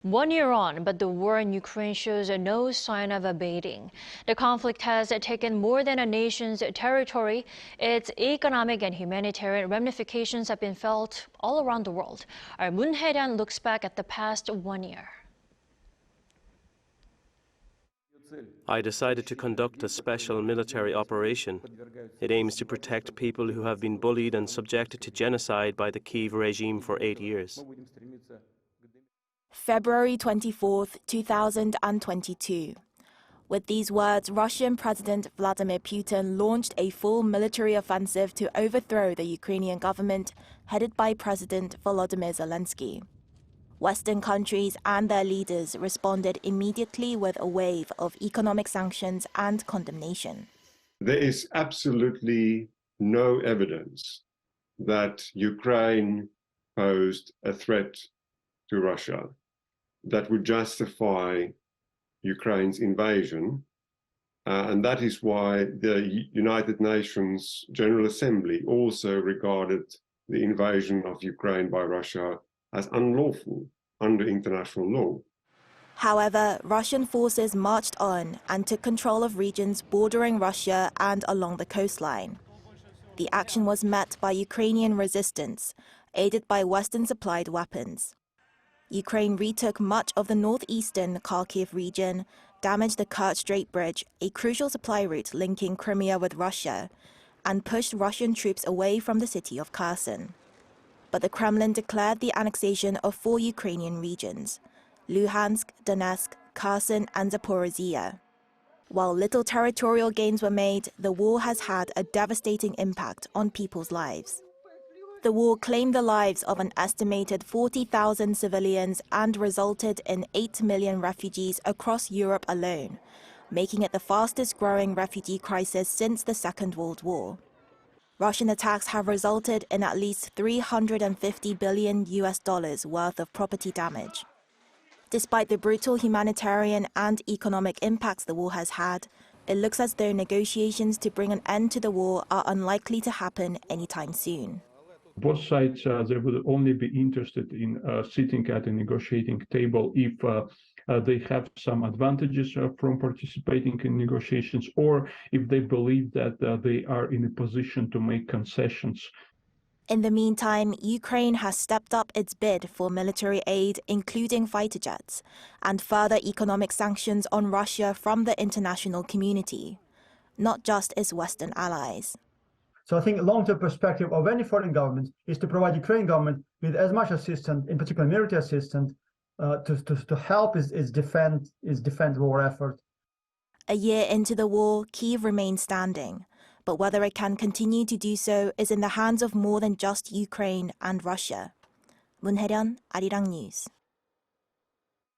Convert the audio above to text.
1 year on, but the war in Ukraine shows no sign of abating. The conflict has taken more than a nation's territory. Its economic and humanitarian ramifications have been felt all around the world. Our Moon Hye-Ryeon looks back at the past 1 year. I decided to conduct a special military operation. It aims to protect people who have been bullied and subjected to genocide by the Kyiv regime for 8 years. February 24th, 2022. With these words, Russian President Vladimir Putin launched a full military offensive to overthrow the Ukrainian government headed by President Volodymyr Zelensky. Western countries and their leaders responded immediately with a wave of economic sanctions and condemnation. There is absolutely no evidence that Ukraine posed a threat to Russia that would justify Ukraine's invasion. And that is why the United Nations General Assembly also regarded the invasion of Ukraine by Russia as unlawful under international law. However, Russian forces marched on and took control of regions bordering Russia and along the coastline. The action was met by Ukrainian resistance, aided by Western-supplied weapons. Ukraine retook much of the northeastern Kyiv region, damaged the Kerch Strait Bridge, a crucial supply route linking Crimea with Russia, and pushed Russian troops away from the city of Kherson. But the Kremlin declared the annexation of 4 Ukrainian regions: Luhansk, Donetsk, Kherson, and Zaporizhia. While little territorial gains were made, the war has had a devastating impact on people's lives. The war claimed the lives of an estimated 40,000 civilians and resulted in 8 million refugees across Europe alone, making it the fastest-growing refugee crisis since the Second World War. Russian attacks have resulted in at least $350 billion worth of property damage. Despite the brutal humanitarian and economic impacts the war has had, it looks as though negotiations to bring an end to the war are unlikely to happen anytime soon. Both sides they would only be interested in sitting at a negotiating table if they have some advantages from participating in negotiations, or if they believe that they are in a position to make concessions. In the meantime, Ukraine has stepped up its bid for military aid, including fighter jets, and further economic sanctions on Russia from the international community, not just its Western allies. So I think a long-term perspective of any foreign government is to provide Ukrainian government with as much assistance, in particular military assistance, to help its defense war effort. A year into the war, Kyiv remains standing, but whether it can continue to do so is in the hands of more than just Ukraine and Russia. Moon Hye-Ryeon, Arirang News.